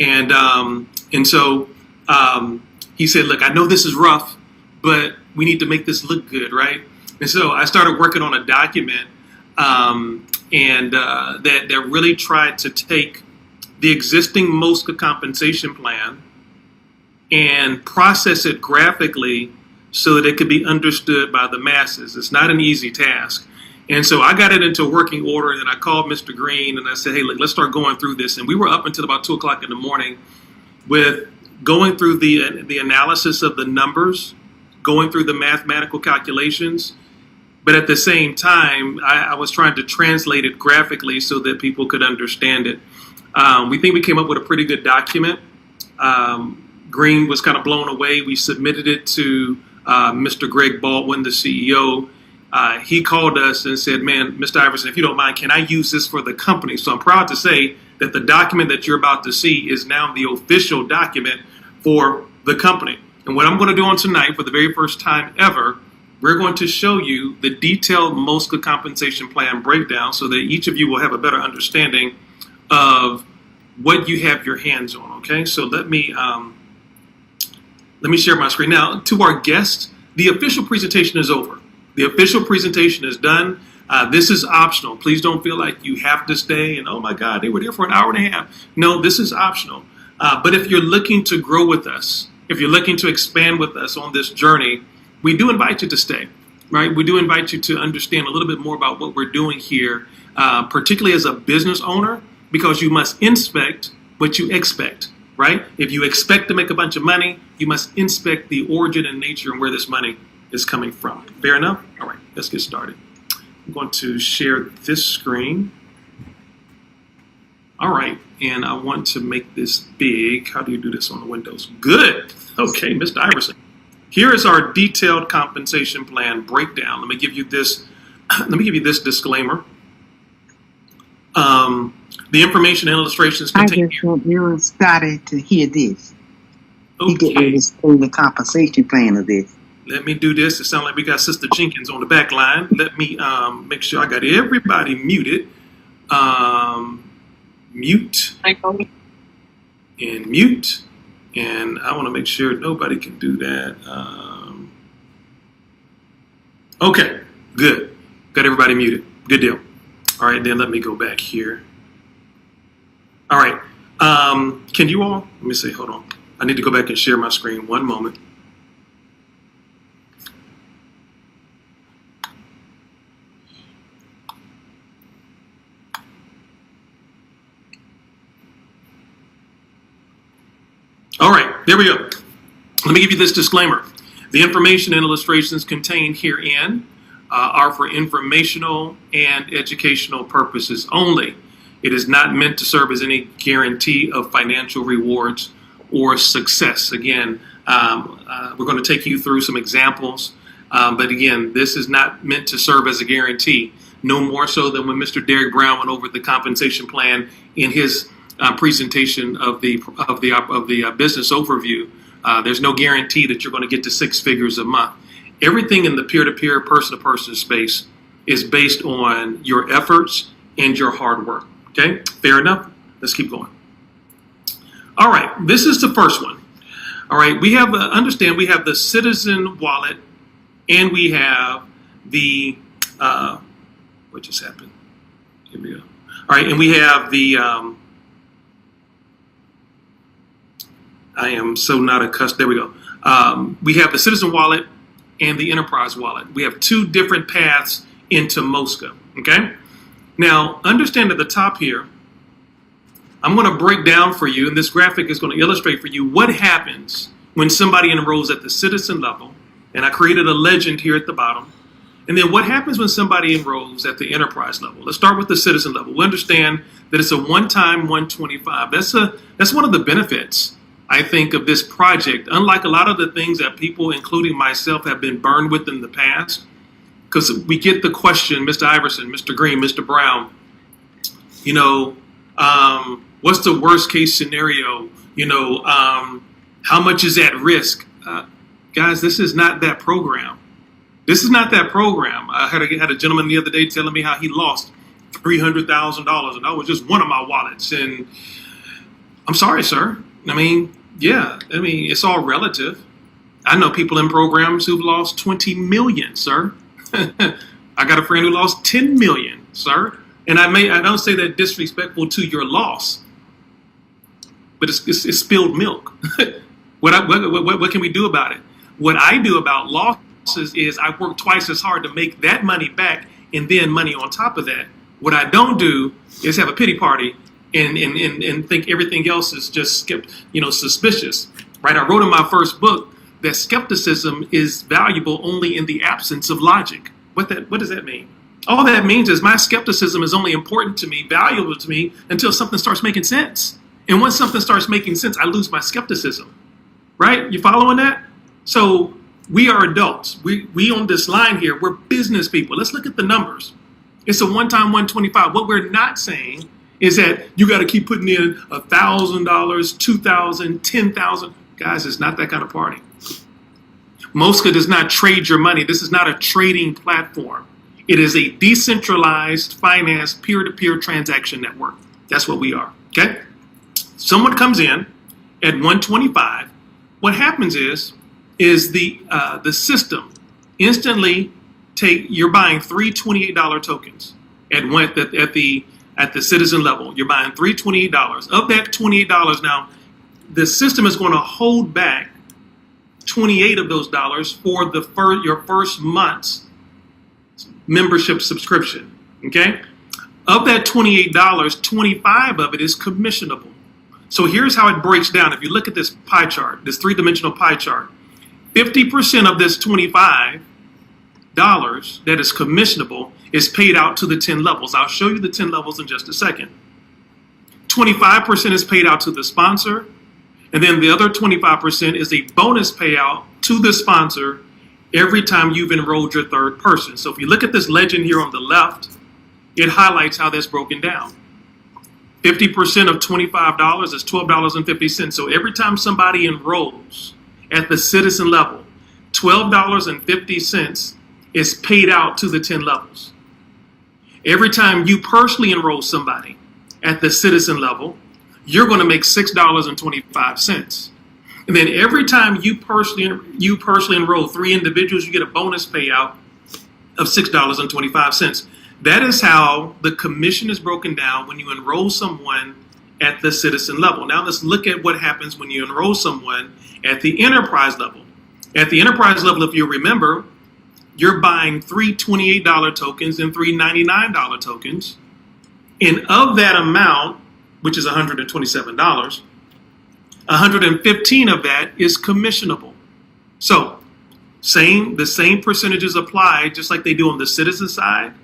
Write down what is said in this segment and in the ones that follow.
And so he said, look, I know this is rough, but we need to make this look good, right? And so I started working on a document that really tried to take the existing MOSCA compensation plan and process it graphically so that it could be understood by the masses. It's not an easy task. And so I got it into working order, and I called Mr. Green and I said, hey, look, let's start going through this. And we were up until about 2 o'clock in the morning with going through the analysis of the numbers, going through the mathematical calculations. But at the same time, I was trying to translate it graphically so that people could understand it. We think we came up with a pretty good document. Green was kind of blown away. We submitted it to Mr. Greg Baldwin, the CEO. He called us and said, man, Mr. Iverson, if you don't mind, can I use this for the company? So I'm proud to say that the document that you're about to see is now the official document for the company. And what I'm going to do on tonight, for the very first time ever, we're going to show you the detailed MOSCA compensation plan breakdown so that each of you will have a better understanding of what you have your hands on. Okay, so let me share my screen. Now, to our guests, the official presentation is over. The official presentation is done. This is optional. Please don't feel like you have to stay and, oh my God, they were there for an hour and a half. No, this is optional. But if you're looking to grow with us, if you're looking to expand with us on this journey, we do invite you to stay, right? We do invite you to understand a little bit more about what we're doing here, particularly as a business owner, because you must inspect what you expect, right? If you expect to make a bunch of money, you must inspect the origin and nature and where this money is coming from. Fair enough? All right, let's get started. I'm going to share this screen. All right, and I want to make this big. How do you do this on the Windows? Good. Okay, Mr. Iverson. Here is our detailed compensation plan breakdown. Let me give you this. Let me give you this disclaimer. The information and illustrations contain. I just want everybody to hear this. Okay. You get ready to explain the compensation plan of this. Let me do this. It sounds like we got Sister Jenkins on the back line. Let me make sure I got everybody muted. Mute. And mute. And I want to make sure nobody can do that. Okay, good. Got everybody muted. Good deal. All right, then let me go back here. All right. Can you all? Let me see. Hold on. I need to go back and share my screen. One moment. All right, there we go. Let me give you this disclaimer. The information and illustrations contained herein are for informational and educational purposes only. It is not meant to serve as any guarantee of financial rewards or success. Again, we're going to take you through some examples, but again, this is not meant to serve as a guarantee. No more so than when Mr. Derek Brown went over the compensation plan in his presentation of the business overview. There's no guarantee that you're going to get to 6 figures a month. Everything in the peer-to-peer, person-to-person space is based on your efforts and your hard work. Okay, fair enough? Let's keep going. All right, this is the first one. All right, we have understand we have the citizen wallet, and we have the what just happened? Here we go. All right, and we have the I am so not accustomed. There we go. We have the citizen wallet and the enterprise wallet. We have 2 different paths into MOSCA. Okay. Now, understand at the top here, I'm going to break down for you, and this graphic is going to illustrate for you what happens when somebody enrolls at the citizen level. And I created a legend here at the bottom. And then what happens when somebody enrolls at the enterprise level? Let's start with the citizen level. We understand that it's a one-time 125. That's one of the benefits, I think, of this project. Unlike a lot of the things that people, including myself, have been burned with in the past, because we get the question, Mr. Iverson, Mr. Green, Mr. Brown, you know, what's the worst case scenario? You know, how much is at risk? Guys, this is not that program. This is not that program. I had a gentleman the other day telling me how he lost $300,000, and that was just one of my wallets. And I'm sorry, sir. I mean, yeah, I mean, it's all relative. I know people in programs who've lost 20 million, sir. I got a friend who lost 10 million, sir. And I don't say that disrespectful to your loss, but it's spilled milk. What can we do about it? What I do about losses is I work twice as hard to make that money back and then money on top of that. What I don't do is have a pity party and think everything else is just suspicious, right? I wrote in my first book that skepticism is valuable only in the absence of logic. What does that mean? All that means is my skepticism is only important to me, valuable to me, until something starts making sense. And once something starts making sense, I lose my skepticism, right? You following that? So we are adults. We on this line here, we're business people. Let's look at the numbers. It's a one-time 125. What we're not saying is that you got to keep putting in $1,000, $2,000, $10,000. Guys, it's not that kind of party. MOSCA does not trade your money. This is not a trading platform. It is a decentralized finance peer-to-peer transaction network. That's what we are, okay? Someone comes in at 125. What happens is the system instantly you're buying three $28 tokens at the citizen level. You're buying three $28. Of that $28 now, the system is going to hold back 28 of those dollars for your first month's membership subscription. Okay? Of that $28, 25 of it is commissionable. So here's how it breaks down. If you look at this pie chart, this three-dimensional pie chart, 50% of this $25 that is commissionable is paid out to the 10 levels. I'll show you the 10 levels in just a second. 25% is paid out to the sponsor, and then the other 25% is a bonus payout to the sponsor every time you've enrolled your third person. So if you look at this legend here on the left, it highlights how that's broken down. 50% of $25 is $12.50. So every time somebody enrolls at the citizen level, $12.50 is paid out to the 10 levels. Every time you personally enroll somebody at the citizen level, you're going to make $6.25. And then every time you personally enroll three individuals, you get a bonus payout of $6.25. That is how the commission is broken down when you enroll someone at the citizen level. Now let's look at what happens when you enroll someone at the enterprise level. At the enterprise level, if you remember, you're buying three $28 tokens and three $99 tokens. And of that amount, which is $127, 115 of that is commissionable. So the same percentages apply just like they do on the citizen side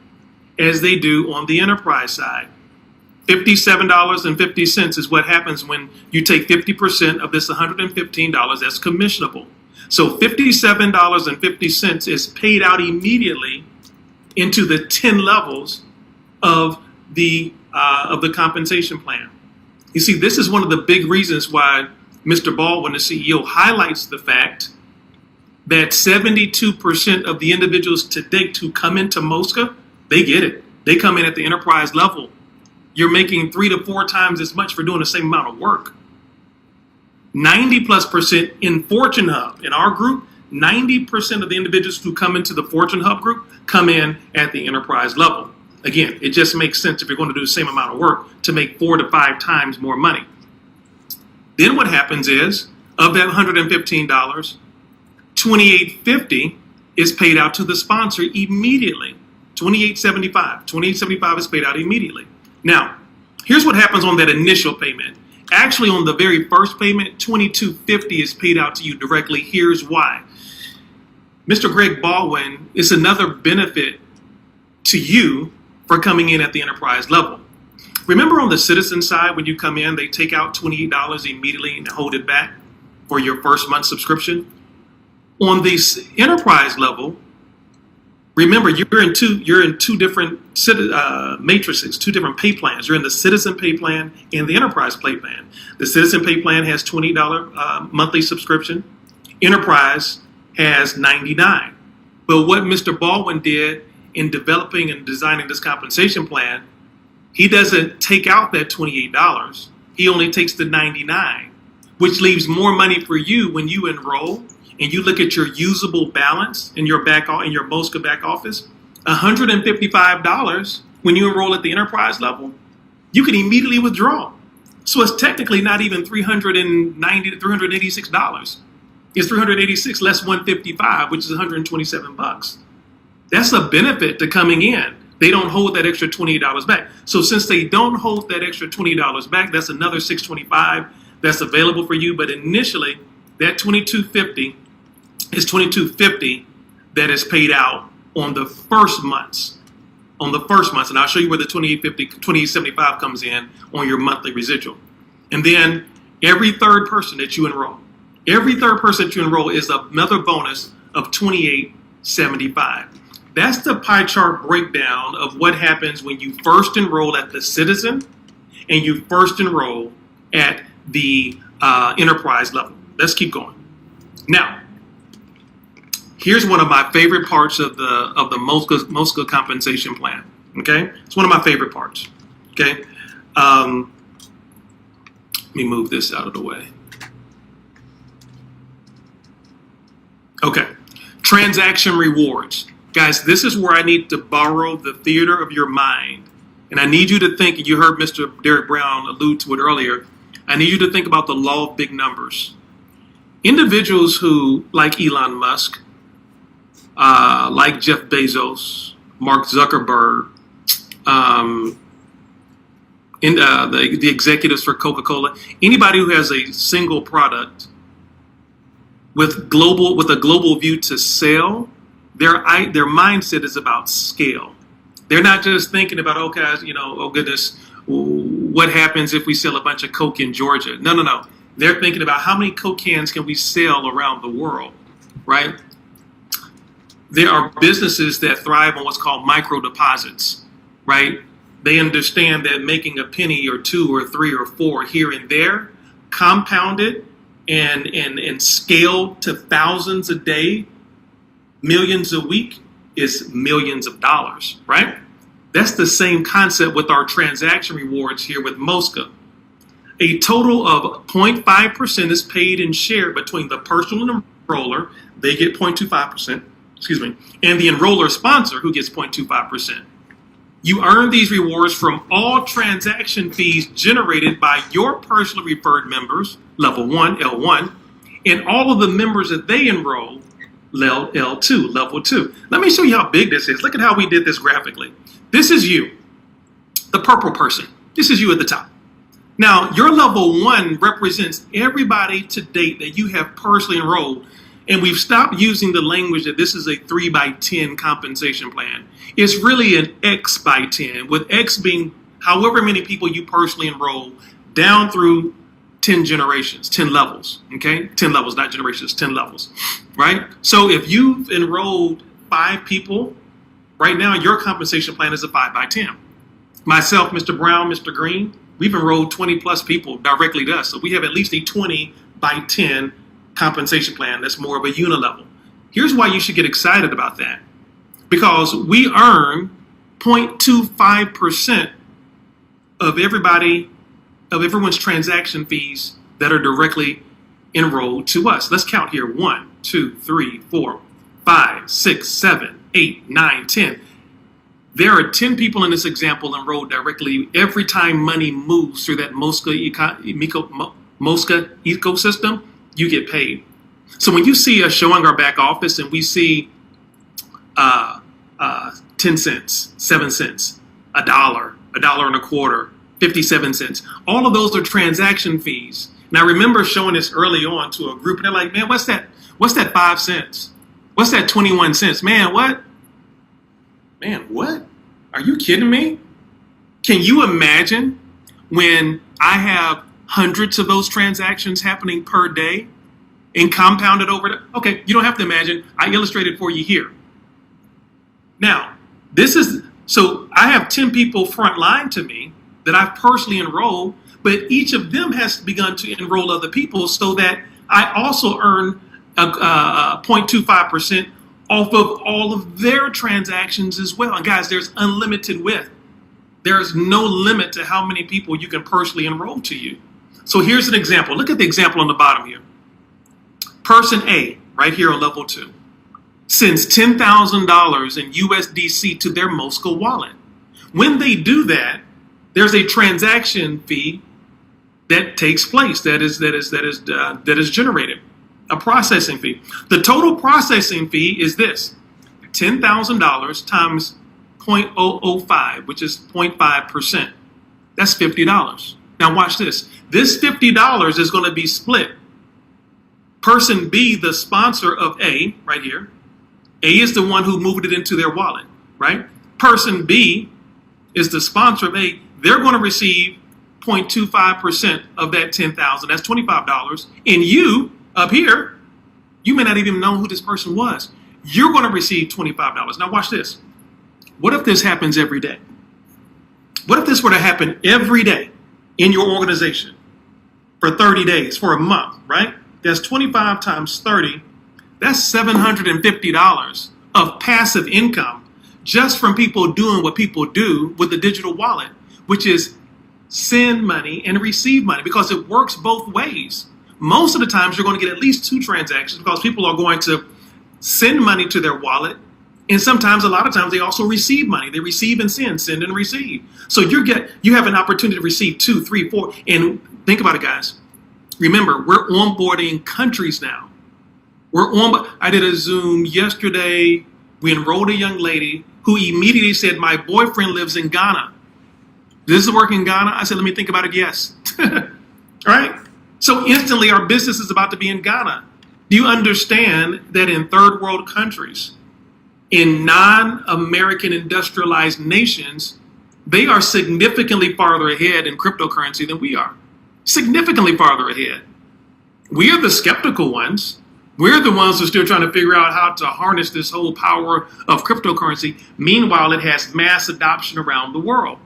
as they do on the enterprise side. $57.50 is what happens when you take 50% of this $115 that's commissionable. So $57.50 is paid out immediately into the 10 levels of the compensation plan. You see, this is one of the big reasons why Mr. Baldwin, the CEO, highlights the fact that 72% of the individuals to date who come into MOSCA, they get it. They come in at the enterprise level. You're making 3 to 4 times as much for doing the same amount of work. 90+% in Fortune Hub. In our group, 90% of the individuals who come into the Fortune Hub group come in at the enterprise level. Again, it just makes sense if you're going to do the same amount of work to make 4 to 5 times more money. Then what happens is, of that $115, $28.50 is paid out to the sponsor immediately. $28.75 is paid out immediately. Now, here's what happens on that initial payment. Actually, on the very first payment, $22.50 is paid out to you directly. Here's why. Mr. Greg Baldwin is another benefit to you for coming in at the enterprise level. Remember on the citizen side, when you come in, they take out $28 immediately and hold it back for your first month subscription. On the enterprise level, remember you're in two different matrices, 2 different pay plans. You're in the citizen pay plan and the enterprise pay plan. The citizen pay plan has $20 monthly subscription. Enterprise has $99. But what Mr. Baldwin did in developing and designing this compensation plan, he doesn't take out that $28. He only takes the 99, which leaves more money for you when you enroll and you look at your usable balance in your MOSCA back office. $155 when you enroll at the enterprise level, you can immediately withdraw. So it's technically not even $390 to $386. It's $386 less $155, which is $127. That's a benefit to coming in. They don't hold that extra $28 back. So since they don't hold that extra $20 back, that's another $625 that's available for you. But initially, that $22.50 is $22.50 that is paid out on the first months. On the first months, and I'll show you where the $28.75 comes in on your monthly residual. And then every third person that you enroll is another bonus of $28.75. That's the pie chart breakdown of what happens when you first enroll at the Citizen and you first enroll at the enterprise level. Let's keep going. Now, here's one of my favorite parts of the MOSCA Compensation Plan. Okay, it's one of my favorite parts. Okay, let me move this out of the way. Okay, transaction rewards. Guys, this is where I need to borrow the theater of your mind. And I need you to think, and you heard Mr. Derek Brown allude to it earlier, I need you to think about the law of big numbers. Individuals who, like Elon Musk, like Jeff Bezos, Mark Zuckerberg, the executives for Coca-Cola, anybody who has a single product with a global view to sell, their mindset is about scale. They're not just thinking about, oh goodness, what happens if we sell a bunch of Coke in Georgia? No. They're thinking about how many Coke cans can we sell around the world, right? There are businesses that thrive on what's called micro deposits, right? They understand that making a penny or two or three or four here and there, compounded and scaled to thousands a day, millions a week, is millions of dollars, right? That's the same concept with our transaction rewards here with MOSCA. A total of 0.5% is paid and shared between the personal enroller, they get 0.25%, and the enroller sponsor, who gets 0.25%. You earn these rewards from all transaction fees generated by your personally referred members, level 1, L1, and all of the members that they enroll, L2, level 2. Let me show you how big this is. Look at how we did this graphically. This is you, the purple person. This is you at the top. Now, your level 1 represents everybody to date that you have personally enrolled. And we've stopped using the language that this is a 3x10 compensation plan. It's really an X by 10, with X being however many people you personally enroll down through 10 generations, 10 levels, okay? 10 levels, not generations, 10 levels, right? So if you've enrolled 5 people, right now your compensation plan is a 5x10. Myself, Mr. Brown, Mr. Green, we've enrolled 20 plus people directly to us. So we have at least a 20x10 compensation plan that's more of a unilevel. Here's why you should get excited about that. Because we earn 0.25% of everyone's transaction fees that are directly enrolled to us. Let's count here. 1, 2, 3, 4, 5, 6, 7, 8, 9, 10. There are 10 people in this example enrolled directly every time money moves through that MOSCA ecosystem. You get paid. So when you see us showing our back office and we see 10 cents, 7 cents, $1, $1.25, 57 cents, all of those are transaction fees. And I remember showing this early on to a group and they're like, man, what's that 5 cents? What's that 21 cents? Man, what? Are you kidding me? Can you imagine when I have hundreds of those transactions happening per day and compounded over okay, you don't have to imagine. I illustrated for you here. Now, so I have 10 people front line to me that I've personally enrolled, but each of them has begun to enroll other people so that I also earn 0.25% off of all of their transactions as well. And guys, there's unlimited width. There's no limit to how many people you can personally enroll to you. So here's an example. Look at the example on the bottom here. Person A, right here on level 2, sends $10,000 in USDC to their MOSCA wallet. When they do that, there's a transaction fee that takes place, that is generated, a processing fee. The total processing fee is this: $10,000 times 0.005, which is 0.5%. That's $50. Now watch this. This $50 is going to be split. Person B, the sponsor of A, right here. A is the one who moved it into their wallet, right? Person B is the sponsor of A. They're going to receive 0.25% of that $10,000. That's $25. And you, up here, you may not even know who this person was. You're going to receive $25. Now watch this. What if this happens every day? What if this were to happen every day in your organization for 30 days, for a month, right? That's 25 times 30. That's $750 of passive income just from people doing what people do with the digital wallet, which is send money and receive money, because it works both ways. Most of the times you're going to get at least 2 transactions because people are going to send money to their wallet. And sometimes, a lot of times, they also receive money. They receive and send and receive. So you have an opportunity to receive 2, 3, 4. And think about it, guys. Remember, we're onboarding countries now. I did a Zoom yesterday. We enrolled a young lady who immediately said, my boyfriend lives in Ghana. Does this work in Ghana? I said, let me think about it. Yes. All right. So instantly, our business is about to be in Ghana. Do you understand that in third world countries, in non-American industrialized nations, they are significantly farther ahead in cryptocurrency than we are? Significantly farther ahead. We are the skeptical ones. We're the ones who are still trying to figure out how to harness this whole power of cryptocurrency. Meanwhile, it has mass adoption around the world,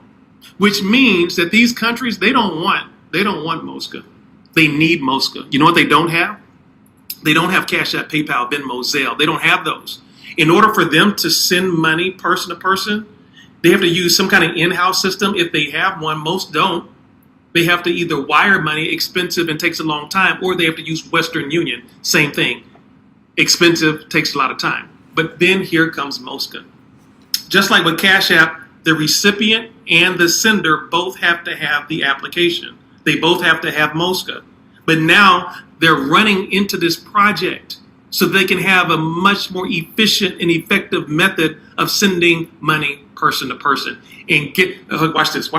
which means that these countries, they don't want MOSCA. They need MOSCA. You know what they don't have? They don't have Cash App, PayPal, Venmo, Zelle. They don't have those. In order for them to send money person to person, they have to use some kind of in-house system. If they have one, most don't. They have to either wire money, expensive and takes a long time, or they have to use Western Union. Same thing. Expensive, takes a lot of time. But then here comes MOSCA. Just like with Cash App, the recipient and the sender both have to have the application. They both have to have MOSCA. But now they're running into this project so they can have a much more efficient and effective method of sending money person to person. And watch this.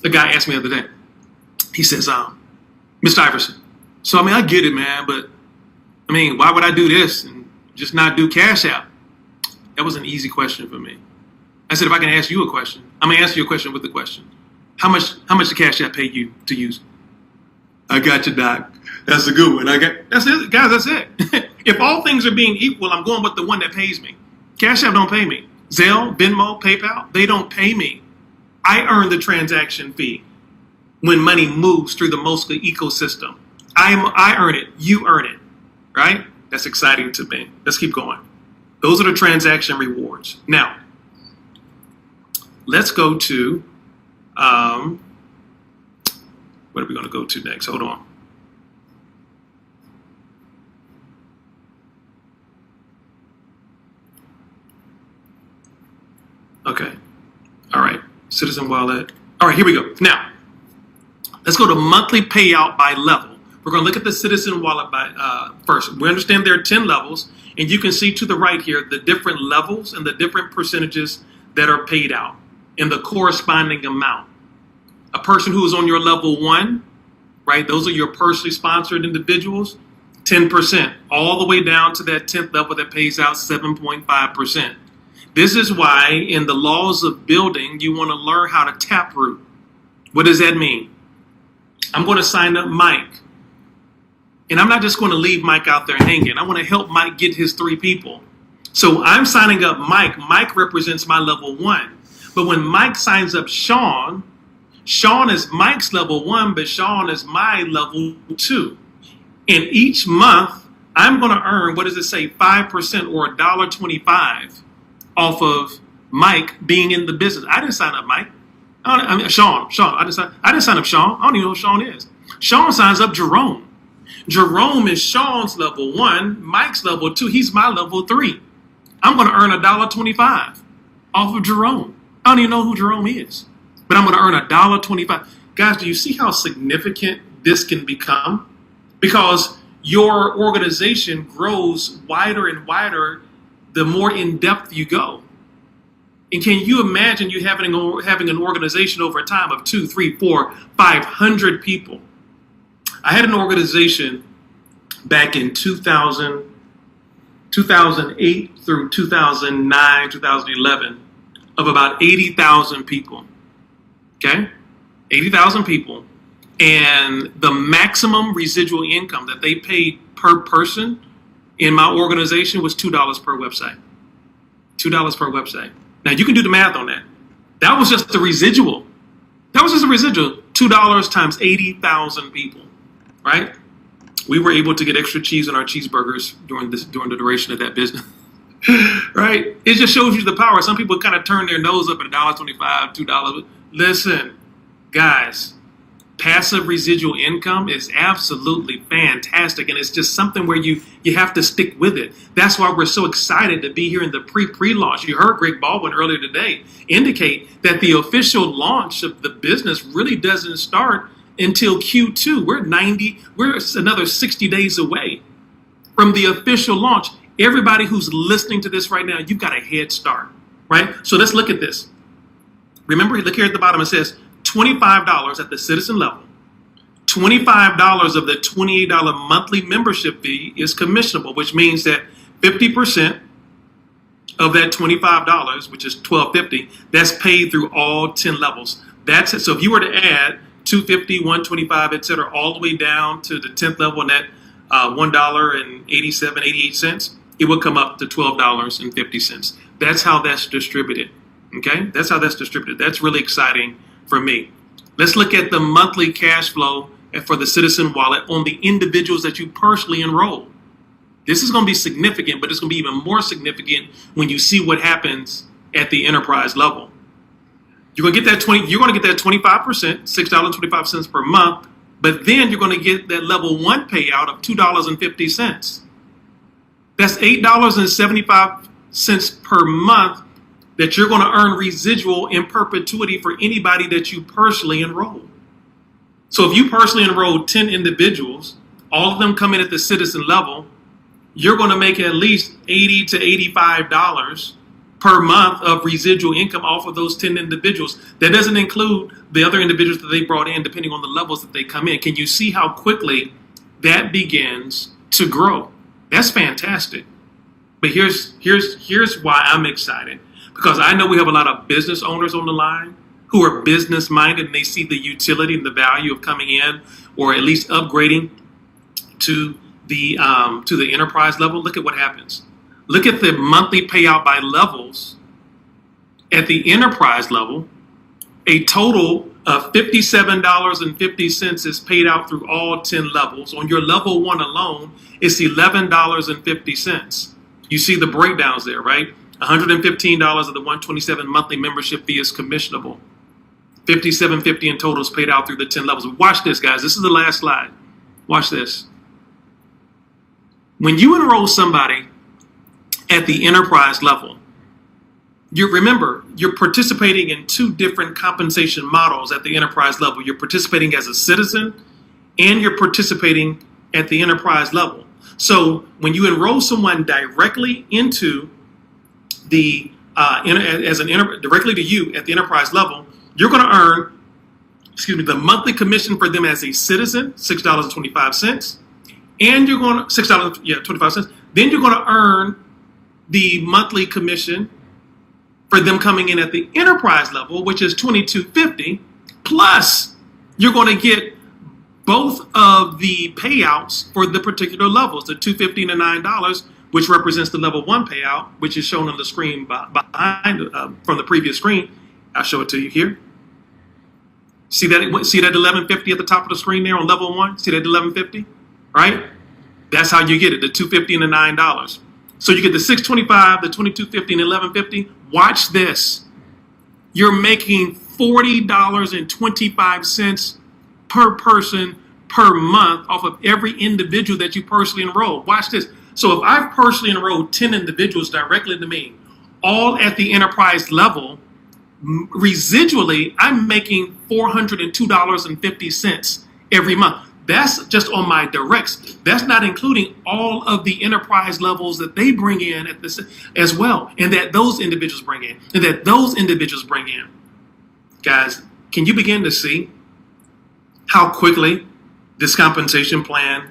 A guy asked me the other day. He says, Mr. Iverson, so I get it, man, but why would I do this and just not do Cash App? That was an easy question for me. I said, if I can ask you a question, I'm gonna answer your question with the question. How much did Cash App pay you to use? I got you, Doc. That's a good one. That's it, guys. That's it. If all things are being equal, I'm going with the one that pays me. Cash App don't pay me. Zelle, Venmo, PayPal, they don't pay me. I earn the transaction fee when money moves through the MOSCA ecosystem. I earn it. You earn it. Right? That's exciting to me. Let's keep going. Those are the transaction rewards. Now, let's go to what are we going to go to next? Hold on. Okay. All right. Citizen Wallet. All right, here we go. Now, let's go to monthly payout by level. We're going to look at the Citizen Wallet by first. We understand there are 10 levels, and you can see to the right here the different levels and the different percentages that are paid out in the corresponding amount. A person who is on your level 1, right, those are your personally sponsored individuals, 10%, all the way down to that 10th level that pays out 7.5%. This is why in the laws of building, you want to learn how to taproot. What does that mean? I'm going to sign up Mike. And I'm not just going to leave Mike out there hanging. I want to help Mike get his 3 people. So I'm signing up Mike. Mike represents my level 1. But when Mike signs up Sean, Sean is Mike's level 1, but Sean is my level 2. And each month, I'm going to earn, 5% or $1.25 off of Mike being in the business. I didn't sign up Mike. I mean, Sean. I didn't sign up Sean. I don't even know who Sean is. Sean signs up Jerome. Jerome is Sean's level 1, Mike's level 2. He's my level 3. I'm going to earn $1.25 off of Jerome. I don't even know who Jerome is, but I'm going to earn $1.25. Guys, do you see how significant this can become? Because your organization grows wider and wider the more in depth you go. And can you imagine you having an organization over a time of 2, 3, 4, 500 people? I had an organization back in 2008 through 2009, 2011 of about 80,000 people. Okay? 80,000 people. And the maximum residual income that they paid per person in my organization was $2 per website. $2 per website. Now you can do the math on that. That was just the residual. $2 times 80,000 people, right? We were able to get extra cheese on our cheeseburgers during the duration of that business. Right? It just shows you the power. Some people kind of turn their nose up at $1.25, $2. Listen, guys, passive residual income is absolutely fantastic, and it's just something where you have to stick with it. That's why we're so excited to be here in the pre-launch. You heard Greg Baldwin earlier today indicate that the official launch of the business really doesn't start until Q2. We're another 60 days away from the official launch. Everybody who's listening to this right now, you've got a head start, right? So let's look at this. Remember, look here at the bottom, it says $25 at the citizen level. $25 of the $28 monthly membership fee is commissionable, which means that 50% of that $25, which is $12.50, that's paid through all 10 levels. That's it. So if you were to add $2.50, $1.25, et cetera, all the way down to the 10th level and that $1.87, 88 cents, it would come up to $12.50. That's how that's distributed. Okay? That's how that's distributed. That's really exciting for me. Let's look at the monthly cash flow for the Citizen Wallet on the individuals that you personally enroll. This is going to be significant, but it's going to be even more significant when you see what happens at the enterprise level. You're going to get that 25%, $6.25 per month, but then you're going to get that level 1 payout of $2.50. That's $8.75 per month that you're going to earn residual in perpetuity for anybody that you personally enroll. So if you personally enroll 10 individuals, all of them come in at the citizen level, you're going to make at least $80 to $85 per month of residual income off of those 10 individuals. That doesn't include the other individuals that they brought in, depending on the levels that they come in. Can you see how quickly that begins to grow? That's fantastic. But here's why I'm excited. Because I know we have a lot of business owners on the line who are business minded and they see the utility and the value of coming in or at least upgrading to the enterprise level. Look at what happens. Look at the monthly payout by levels. At the enterprise level, a total of $57.50 is paid out through all 10 levels. On your level 1 alone, it's $11.50. You see the breakdowns there, right? $115 of the $127 monthly membership fee is commissionable. $57.50 in total is paid out through the 10 levels. Watch this, guys. This is the last slide. Watch this. When you enroll somebody at the enterprise level, you're participating in 2 different compensation models at the enterprise level. You're participating as a citizen and you're participating at the enterprise level. So when you enroll someone directly into directly to you at the enterprise level, you're going to earn, the monthly commission for them as a citizen, $6.25, and you're going to $6.25. Then you're going to earn the monthly commission for them coming in at the enterprise level, which is $22.50. Plus, you're going to get both of the payouts for the particular levels, the $2.50 and $9. Which represents the level 1 payout, which is shown on the screen behind from the previous screen. I'll show it to you here. See that $11.50 at the top of the screen there on level 1? See that $11.50? Right? That's how you get it, the $2.50 and the $9. So you get the $6.25, the $22.50, and $11.50. Watch this. You're making $40.25 per person per month off of every individual that you personally enroll. Watch this. So if I've personally enrolled 10 individuals directly to me, all at the enterprise level, residually, I'm making $402.50 every month. That's just on my directs. That's not including all of the enterprise levels that they bring in at this as well, and that those individuals bring in, and that those individuals bring in. Guys, can you begin to see how quickly this compensation plan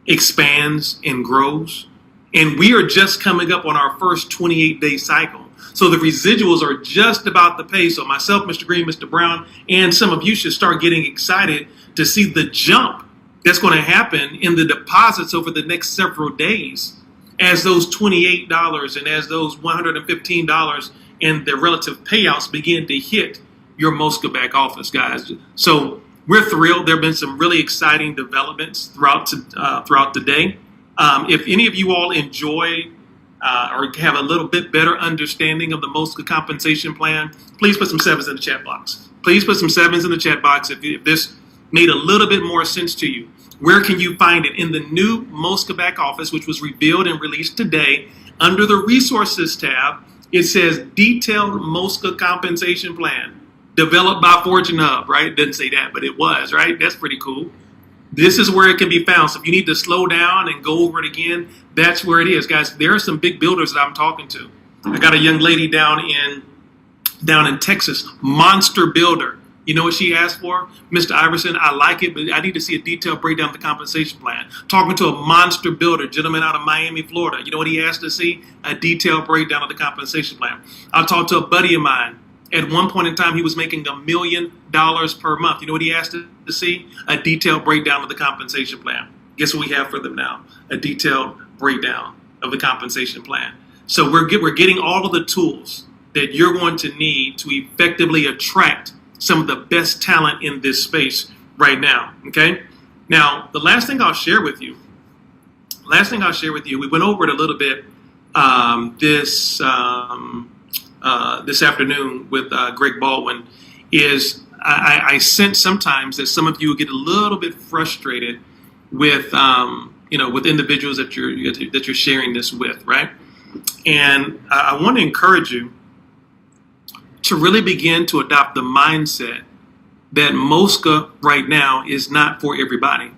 expands and grows? And we are just coming up on our first 28-day cycle. So the residuals are just about to pay. So myself, Mr. Green, Mr. Brown, and some of you should start getting excited to see the jump that's going to happen in the deposits over the next several days as those $28 and as those $115 and their relative payouts begin to hit your MOSCA back office, guys. So we're thrilled. There have been some really exciting developments throughout the day. If any of you all enjoy or have a little bit better understanding of the MOSCA compensation plan, please put some sevens in the chat box. Please put some sevens in the chat box if this made a little bit more sense to you. Where can you find it? In the new MOSCA back office, which was revealed and released today, under the resources tab, it says detailed MOSCA compensation plan developed by Fortune Hub, right? It didn't say that, but it was, right? That's pretty cool. This is where it can be found. So if you need to slow down and go over it again, that's where it is, guys. There are some big builders that I'm talking to. I got a young lady down in Texas, monster builder. You know what she asked for? Mr. Iverson, I like it, but I need to see a detailed breakdown of the compensation plan. Talking to a monster builder, gentleman out of Miami, Florida. You know what he asked to see? A detailed breakdown of the compensation plan. I talked to a buddy of mine. At one point in time, he was making $1 million per month. You know what he asked to see? A detailed breakdown of the compensation plan. Guess what we have for them now? A detailed breakdown of the compensation plan. So we're getting all of the tools that you're going to need to effectively attract some of the best talent in this space right now. Okay. Now, the last thing I'll share with you, we went over it a little bit this afternoon with Greg Baldwin, is I sense sometimes that some of you get a little bit frustrated with with individuals that you're sharing this with, right? And I want to encourage you to really begin to adopt the mindset that MOSCA right now is not for everybody.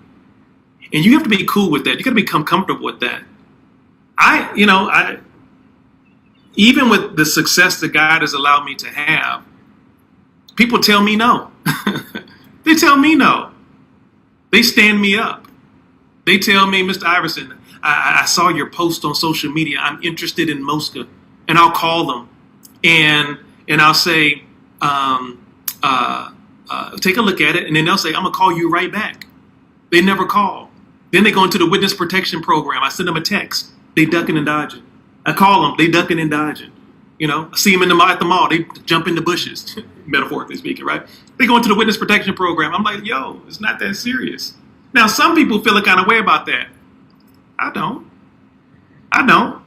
And you have to be cool with that. You got to become comfortable with that. Even with the success that God has allowed me to have, people tell me no. They tell me no. They stand me up. They tell me, Mr. Iverson, I saw your post on social media. I'm interested in MOSCA. And I'll call them. And I'll say, take a look at it. And then they'll say, I'm going to call you right back. They never call. Then they go into the witness protection program. I send them a text. They ducking and dodging. I call them. They ducking and dodging. I see them at the mall. They jump in the bushes, metaphorically speaking, right? They go into the witness protection program. I'm like, yo, it's not that serious. Now, some people feel a kind of way about that. I don't.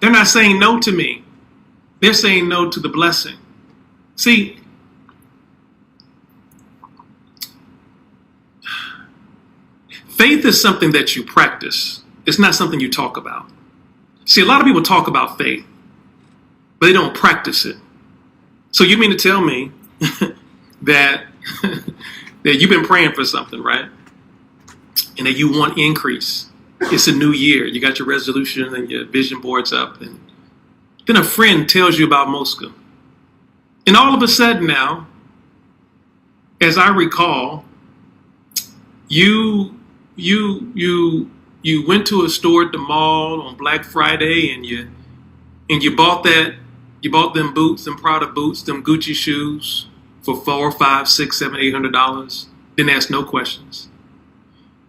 They're not saying no to me. They're saying no to the blessing. See, faith is something that you practice. It's not something you talk about. See, a lot of people talk about faith, but they don't practice it. So you mean to tell me that you've been praying for something, right? And that you want increase. It's a new year. You got your resolution and your vision boards up. And then a friend tells you about MOSCA. And all of a sudden now, as I recall, you went to a store at the mall on Black Friday and you bought them boots, them Prada boots, them Gucci shoes for $400, $500, $600, $700, $800. Didn't ask no questions.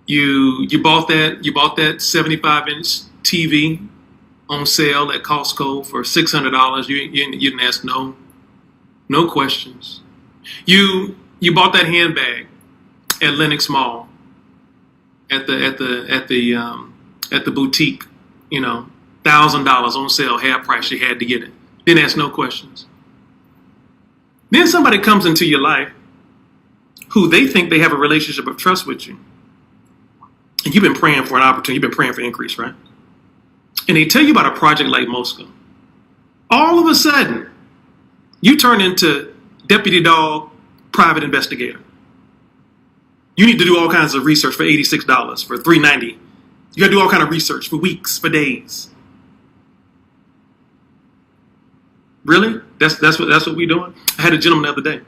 You bought that 75-inch TV on sale at Costco for $600. You didn't ask no questions. You bought that handbag at Lenox Mall at the boutique, $1,000 on sale, half price. You had to get it. Didn't ask no questions. Then somebody comes into your life who they think they have a relationship of trust with you. And you've been praying for an opportunity, you've been praying for increase, right? And they tell you about a project like MOSCA. All of a sudden, you turn into deputy dog, private investigator. You need to do all kinds of research for $86, for $3.90. You got to do all kinds of research for weeks, for days. Really? That's what we're doing? I had a gentleman the other day.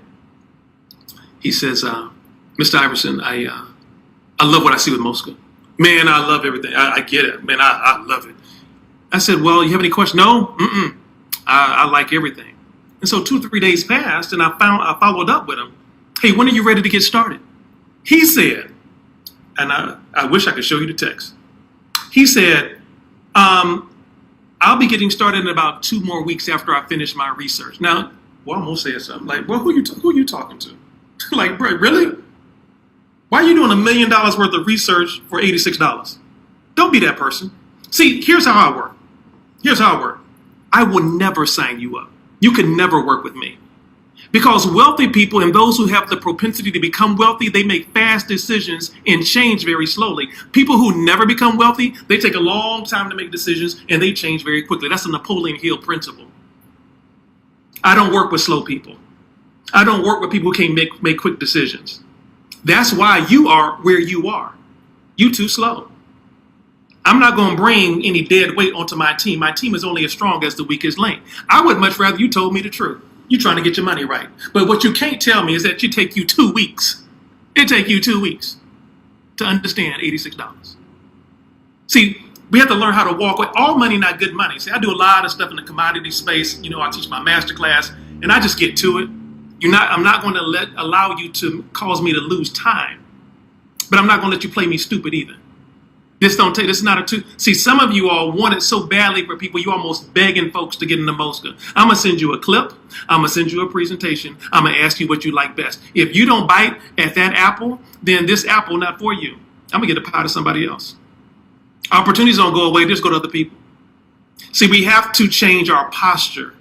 He says, Mr. Iverson, I love what I see with MOSCA. Man, I love everything. I get it. Man, I love it. I said, well, you have any questions? No? I like everything. And so 2 or 3 days passed, and I followed up with him. Hey, when are you ready to get started? He said, and I wish I could show you the text. He said, I'll be getting started in about 2 more weeks after I finish my research. Now, well, I'm going to say something. Like, well, who are you talking to? Like, bro, really? Why are you doing $1 million worth of research for $86? Don't be that person. See, here's how I work. I will never sign you up. You can never work with me. Because wealthy people and those who have the propensity to become wealthy, they make fast decisions and change very slowly. People who never become wealthy, they take a long time to make decisions and they change very quickly. That's a Napoleon Hill principle. I don't work with slow people. I don't work with people who can't make quick decisions. That's why you are where you are. You too slow. I'm not going to bring any dead weight onto my team. My team is only as strong as the weakest link. I would much rather you told me the truth. You're trying to get your money right. But what you can't tell me is that it take you 2 weeks. It take you 2 weeks to understand $86. See, we have to learn how to walk with all money, not good money. See, I do a lot of stuff in the commodity space. You know, I teach my master class, and I just get to it. I'm not going to allow you to cause me to lose time. But I'm not going to let you play me stupid either. This is not a two. See, some of you all want it so badly for people, you almost begging folks to get into MOSCA. I'm going to send you a clip. I'm going to send you a presentation. I'm going to ask you what you like best. If you don't bite at that apple, then this apple not for you. I'm going to get a pie to somebody else. Opportunities don't go away. Just go to other people. See, we have to change our posture.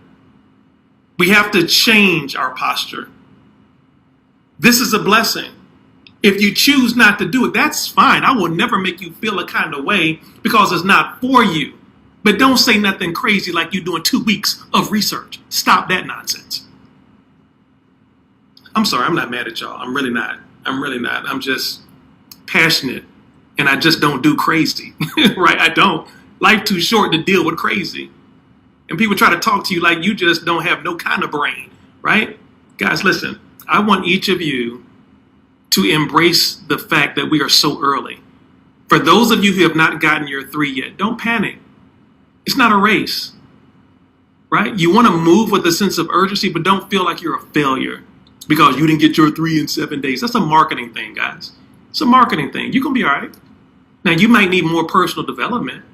We have to change our posture. This is a blessing. If you choose not to do it, that's fine. I will never make you feel a kind of way because it's not for you. But don't say nothing crazy like you're doing 2 weeks of research. Stop that nonsense. I'm sorry, I'm not mad at y'all. I'm really not. I'm just passionate, and I just don't do crazy, right? I don't. Life too short to deal with crazy. And people try to talk to you like you just don't have no kind of brain, right? Guys, listen, I want each of you to embrace the fact that we are so early. For those of you who have not gotten your 3 yet, don't panic. It's not a race, right? You want to move with a sense of urgency, but don't feel like you're a failure because you didn't get your 3 in 7 days. That's a marketing thing, guys. It's a marketing thing. You're going to be all right. Now, you might need more personal development.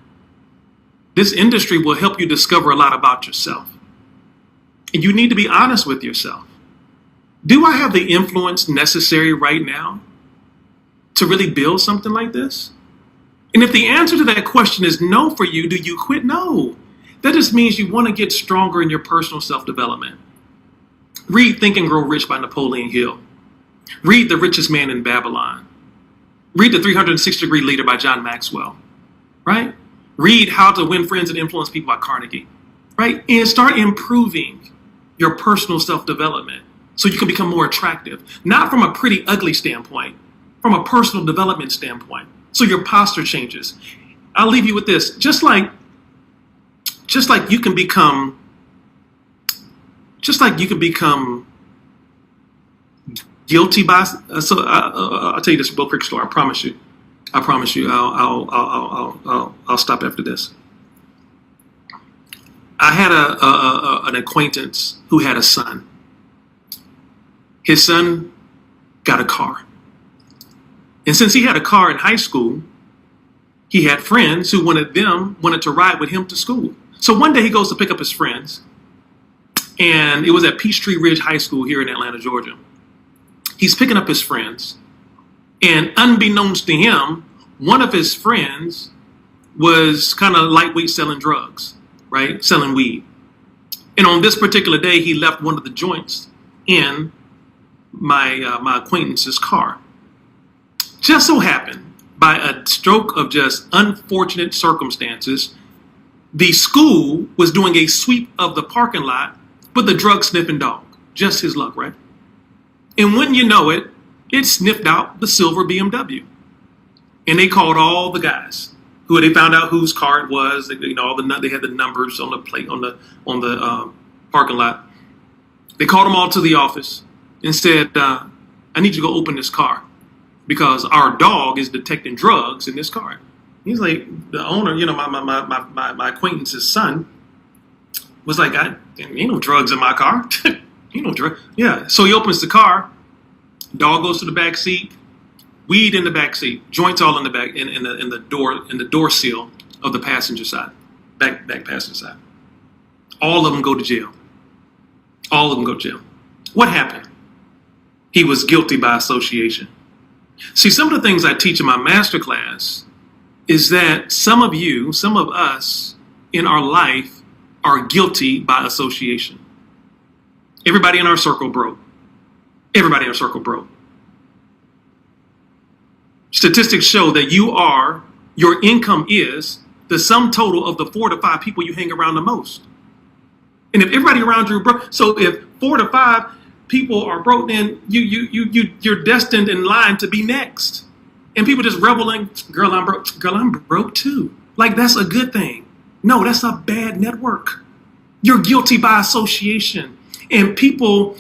This industry will help you discover a lot about yourself. And you need to be honest with yourself. Do I have the influence necessary right now to really build something like this? And if the answer to that question is no for you, do you quit? No. That just means you want to get stronger in your personal self-development. Read Think and Grow Rich by Napoleon Hill. Read The Richest Man in Babylon. Read The 360-Degree Leader by John Maxwell, right? Read How to Win Friends and Influence People by Carnegie, right? And start improving your personal self-development so you can become more attractive, not from a pretty ugly standpoint, from a personal development standpoint. So your posture changes. I'll leave you with this. Just like you can become guilty by. I'll tell you this real quick story. I promise you. I'll stop after this. I had an acquaintance who had a son. His son got a car. And since he had a car in high school, he had friends who wanted to ride with him to school. So one day he goes to pick up his friends, and it was at Peachtree Ridge High School here in Atlanta, Georgia. He's picking up his friends, and unbeknownst to him, one of his friends was kind of lightweight selling drugs, right? Selling weed. And on this particular day, he left one of the joints in my acquaintance's car. Just so happened, by a stroke of just unfortunate circumstances, the school was doing a sweep of the parking lot with a drug sniffing dog. Just his luck, right? And when you know it, it sniffed out the silver BMW. And they called all the guys who they found out whose car it was. They had the numbers on the plate on the parking lot. They called them all to the office and said, "I need you to go open this car because our dog is detecting drugs in this car." He's like, the owner, my acquaintance's son was like, "Ain't no drugs in my car." Ain't no drug. Yeah. So he opens the car. Dog goes to the back seat. Weed in the back seat, joints all in the back, in the door seal of the passenger side, back passenger side. All of them go to jail. All of them go to jail. What happened? He was guilty by association. See, some of the things I teach in my master class is that some of us in our life are guilty by association. Everybody in our circle broke. Everybody in our circle broke. Statistics show that your income is the sum total of the 4 to 5 people you hang around the most. And if everybody around you broke, so if 4 to 5 people are broke, then you're destined in line to be next. And people just reveling, girl, I'm broke too. Like that's a good thing. No, that's a bad network. You're guilty by association. And people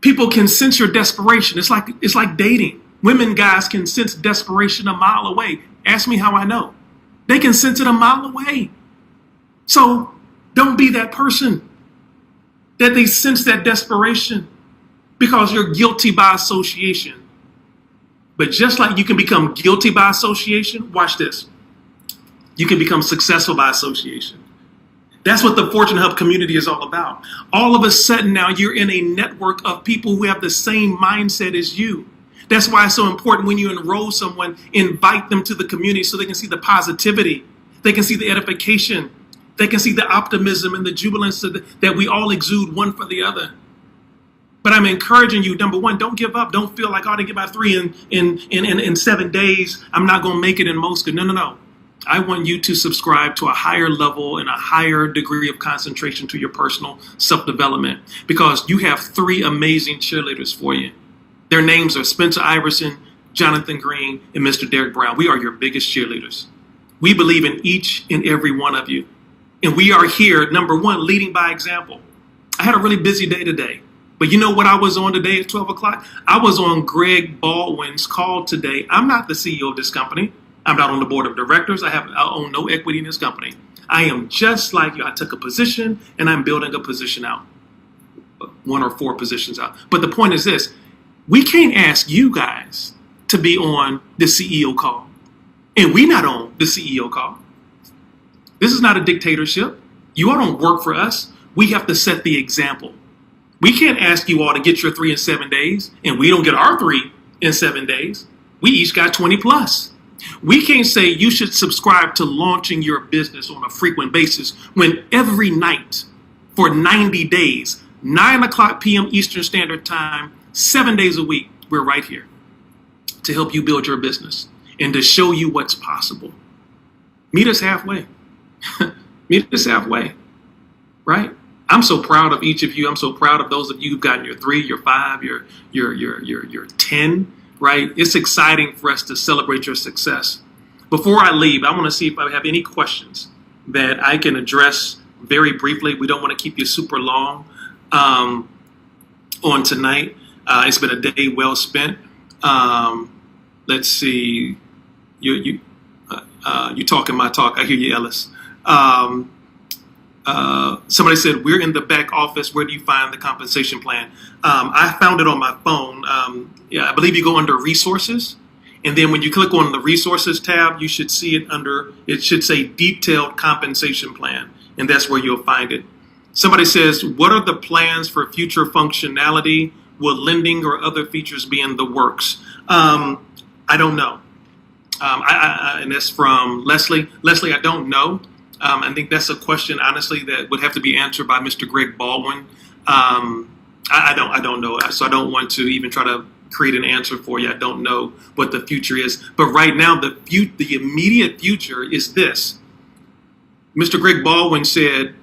can sense your desperation. It's like dating. Women, guys can sense desperation a mile away. Ask me how I know. They can sense it a mile away. So don't be that person that they sense that desperation because you're guilty by association. But just like you can become guilty by association, watch this. You can become successful by association. That's what the Fortune Hub community is all about. All of a sudden now you're in a network of people who have the same mindset as you. That's why it's so important when you enroll someone, invite them to the community so they can see the positivity. They can see the edification. They can see the optimism and the jubilance that we all exude one for the other. But I'm encouraging you, number one, don't give up. Don't feel like, I didn't get my 3 in 7 days. I'm not going to make it in MOSCA. No. I want you to subscribe to a higher level and a higher degree of concentration to your personal self-development because you have 3 amazing cheerleaders for you. Their names are Spenser Iverson, Jonathan Green, and Mr. Derek Brown. We are your biggest cheerleaders. We believe in each and every one of you. And we are here, number one, leading by example. I had a really busy day today. But you know what I was on today at 12 o'clock? I was on Greg Baldwin's call today. I'm not the CEO of this company. I'm not on the board of directors. I own no equity in this company. I am just like you. I took a position and I'm building a position out. 1 or 4 positions out. But the point is this. We can't ask you guys to be on the CEO call. And we not on the CEO call. This is not a dictatorship. You all don't work for us. We have to set the example. We can't ask you all to get your 3 in 7 days, and we don't get our 3 in 7 days. We each got 20 plus. We can't say you should subscribe to launching your business on a frequent basis when every night for 90 days, 9 o'clock p.m. Eastern Standard Time, 7 days a week, we're right here to help you build your business and to show you what's possible. Meet us halfway. Meet us halfway, right? I'm so proud of each of you. I'm so proud of those of you who've gotten your 3, your 5, your 10, right? It's exciting for us to celebrate your success. Before I leave, I want to see if I have any questions that I can address very briefly. We don't want to keep you super long on tonight. It's been a day well spent. Let's see. You talking my talk. I hear you, Ellis. Somebody said, we're in the back office. Where do you find the compensation plan? I found it on my phone. I believe you go under resources. And then when you click on the resources tab, you should see it under, it should say detailed compensation plan. And that's where you'll find it. Somebody says, what are the plans for future functionality? Will lending or other features be in the works? I don't know. And that's from Leslie. Leslie, I don't know. I think that's a question, honestly, that would have to be answered by Mr. Greg Baldwin. I don't know. So I don't want to even try to create an answer for you. I don't know what the future is. But right now, the immediate future is this. Mr. Greg Baldwin said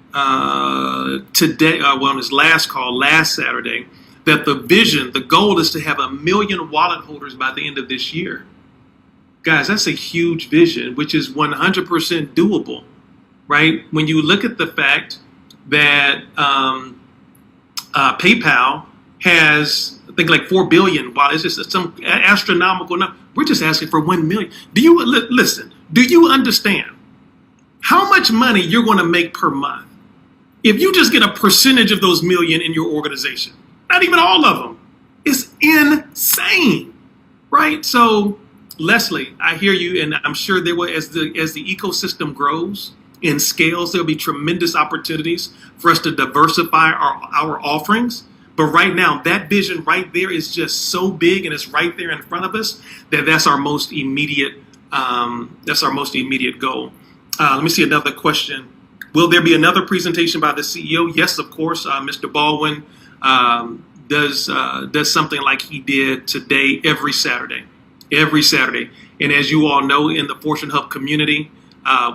today, on his last call, last Saturday, that the goal is to have 1 million wallet holders by the end of this year. Guys, that's a huge vision, which is 100% doable, right? When you look at the fact that PayPal has, I think, like 4 billion. Wow, it's just some astronomical number. We're just asking for 1 million. Do you listen? Do you understand how much money you're going to make per month if you just get a percentage of those million in your organization? Not even all of them. It's insane, right? So, Leslie, I hear you, and I'm sure there will, as the ecosystem grows and scales, there'll be tremendous opportunities for us to diversify our offerings. But right now, that vision right there is just so big, and it's right there in front of us that's our most immediate goal. Let me see another question. Will there be another presentation by the CEO? Yes, of course. Mr. Baldwin does something like he did today every Saturday. And as you all know, in the Fortune Hub community,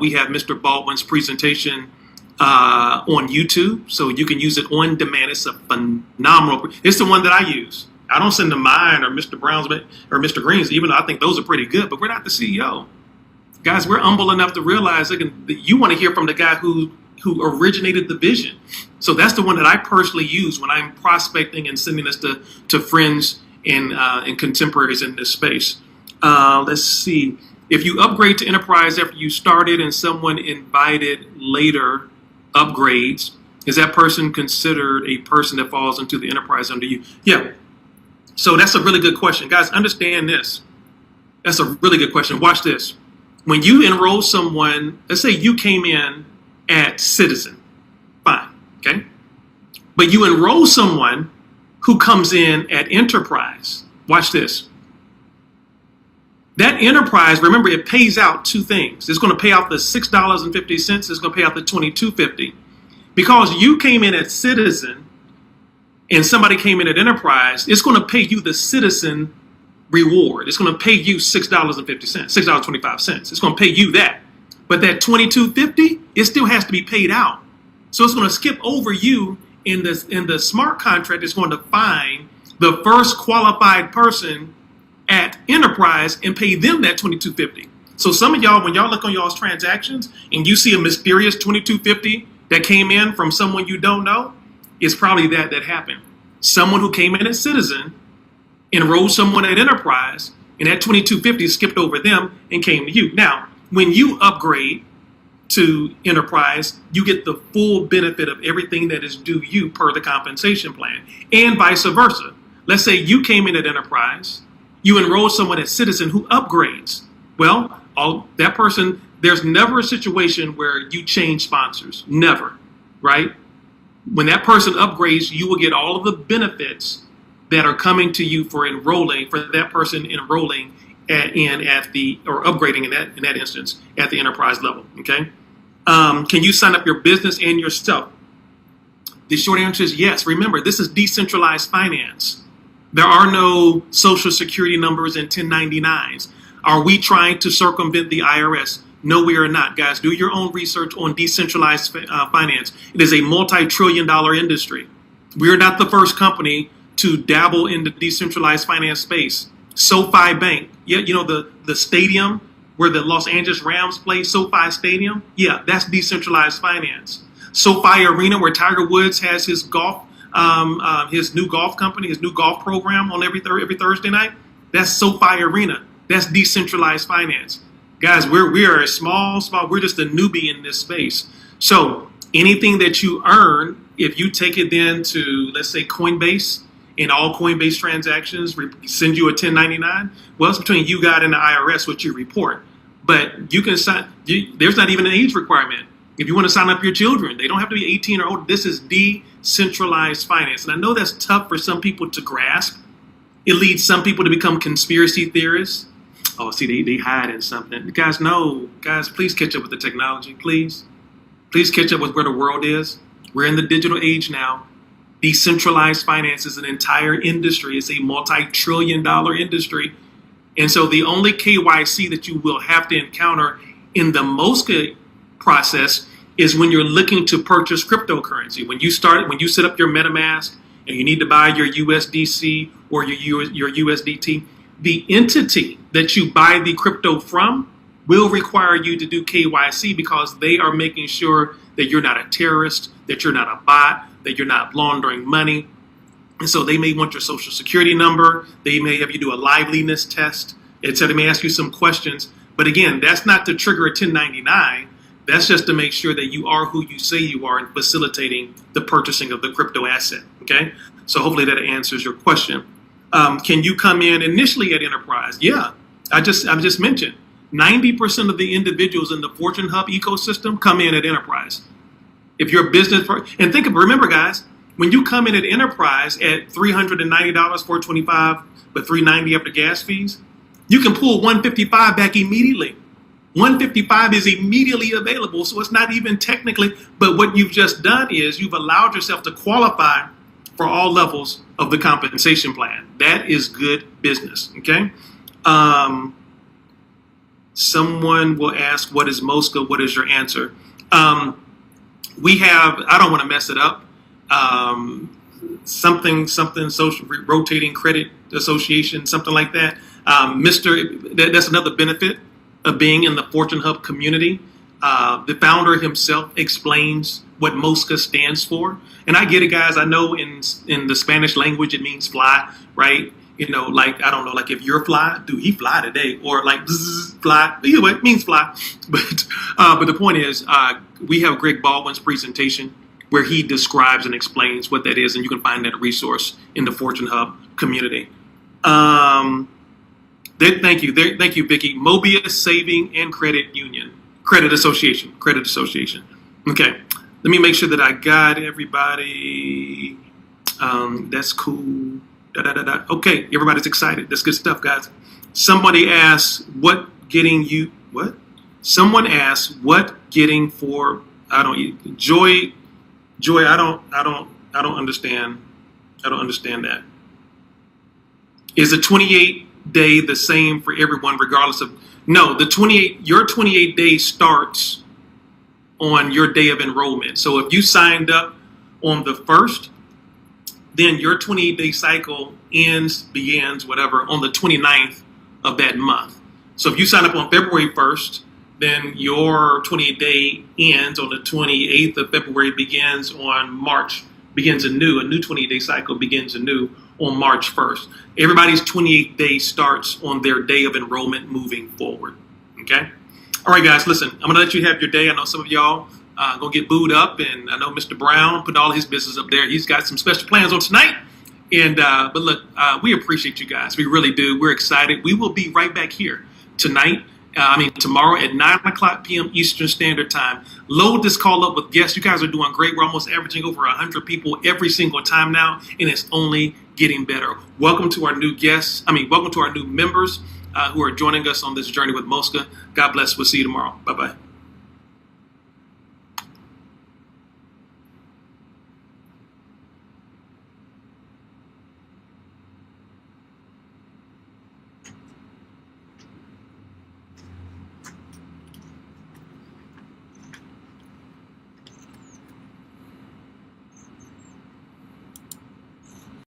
we have Mr. Baldwin's presentation on YouTube, so you can use it on demand. It's a phenomenal. It's the one that I use. I don't send to mine or Mr. Brown's or Mr. Green's, even though I think those are pretty good. But we're not the CEO, guys. We're humble enough to realize that you want to hear from the guy who originated the vision. So that's the one that I personally use when I'm prospecting and sending this to friends and contemporaries in this space. Let's see. If you upgrade to enterprise after you started and someone invited later upgrades, is that person considered a person that falls into the enterprise under you? Yeah. So that's a really good question. Guys, understand this. That's a really good question. Watch this. When you enroll someone, let's say you came in at Citizen. Fine. Okay. But you enroll someone who comes in at enterprise. Watch this. That enterprise, remember, it pays out two things. It's going to pay out the $6.50. It's going to pay out the $22.50. Because you came in at Citizen and somebody came in at enterprise, it's going to pay you the Citizen reward. It's going to pay you $6.50, $6.25. It's going to pay you that. But that $22.50, it still has to be paid out. So it's going to skip over you in the smart contract. It's going to find the first qualified person at enterprise and pay them that $22.50. So some of y'all, when y'all look on y'all's transactions and you see a mysterious $22.50 that came in from someone you don't know, it's probably that happened. Someone who came in as Citizen enrolled someone at enterprise, and that $22.50 skipped over them and came to you. Now, when you upgrade to enterprise, you get the full benefit of everything that is due you per the compensation plan, and vice versa. Let's say you came in at enterprise, you enroll someone at Citizen who upgrades. Well, that person, there's never a situation where you change sponsors. Never, right? When that person upgrades, you will get all of the benefits that are coming to you for that person enrolling or upgrading in that instance at the enterprise level. Okay. Can you sign up your business and yourself? The short answer is yes. Remember, this is decentralized finance. There are no social security numbers and 1099s. Are we trying to circumvent the IRS? No, we are not. Guys, do your own research on decentralized finance. It is a multi-trillion-dollar industry. We are not the first company to dabble in the decentralized finance space. SoFi Bank, the stadium where the Los Angeles Rams play, SoFi Stadium, yeah, that's decentralized finance. SoFi Arena, where Tiger Woods has his new golf company, his new golf program on every Thursday night, that's SoFi Arena. That's decentralized finance. Guys, we are a small, we're just a newbie in this space. So anything that you earn, if you take it then to, let's say, Coinbase, and all Coinbase transactions send you a 1099, well, it's between you, God, and the IRS what you report. But you can sign, there's not even an age requirement. If you want to sign up your children, they don't have to be 18 or older. This is decentralized finance. And I know that's tough for some people to grasp. It leads some people to become conspiracy theorists. Oh, see, they hide in something. Guys, no. Guys, please catch up with the technology, please. Please catch up with where the world is. We're in the digital age now. Decentralized finance is an entire industry. It's a multi-trillion-dollar industry. And so the only KYC that you will have to encounter in the MOSCA process is when you're looking to purchase cryptocurrency. When you set up your MetaMask and you need to buy your USDC or your USDT, the entity that you buy the crypto from will require you to do KYC because they are making sure that you're not a terrorist, that you're not a bot, that you're not laundering money. And so they may want your social security number. They may have you do a liveliness test. They may ask you some questions. But again, that's not to trigger a 1099. That's just to make sure that you are who you say you are in facilitating the purchasing of the crypto asset. Okay, so hopefully that answers your question. Can you come in initially at enterprise? Yeah, I just mentioned 90% of the individuals in the Fortune Hub ecosystem come in at enterprise. If you're a business, and remember guys, when you come in at enterprise at $390, $425, but $390 after gas fees, you can pull $155 back immediately. $155 is immediately available, so it's not even technically, but what you've just done is you've allowed yourself to qualify for all levels of the compensation plan. That is good business, okay? Someone will ask, what is MOSCA? What is your answer? We have, I don't want to mess it up, something social rotating credit association, something like that. That's another benefit of being in the Fortune Hub community. The founder himself explains what MOSCA stands for. And I get it, guys. I know in the Spanish language it means fly, right? You know, like, I don't know, like if you're fly, dude, he fly today. Or like, fly. Either way, it means fly. But the point is, we have Greg Baldwin's presentation where he describes and explains what that is. And you can find that resource in the Fortune Hub community. Thank you, Vicki. Mobius Saving and Credit Association. Okay, let me make sure that I got everybody. That's cool. Okay, everybody's excited. That's good stuff, guys. Someone asked what getting for joy. I don't understand. I don't understand that. Is a 28-day the same for everyone, regardless of? No, your 28 days starts on your day of enrollment. So if you signed up on the 1st, then your 28-day cycle begins whatever on the 29th of that month. So if you sign up on February 1st, then your 28-day ends on the 28th of February, begins a new 28-day cycle begins anew on March 1st. Everybody's 28-day starts on their day of enrollment moving forward, okay? All right, guys, listen, I'm going to let you have your day. I know some of y'all going to get booed up, and I know Mr. Brown put all his business up there. He's got some special plans on tonight. But look, we appreciate you guys. We really do. We're excited. We will be right back here tomorrow at 9 p.m. Eastern Standard Time. Load this call up with guests. You guys are doing great. We're almost averaging over 100 people every single time now, and it's only getting better. Welcome to our new guests. Welcome to our new members who are joining us on this journey with MOSCA. God bless. We'll see you tomorrow. Bye-bye.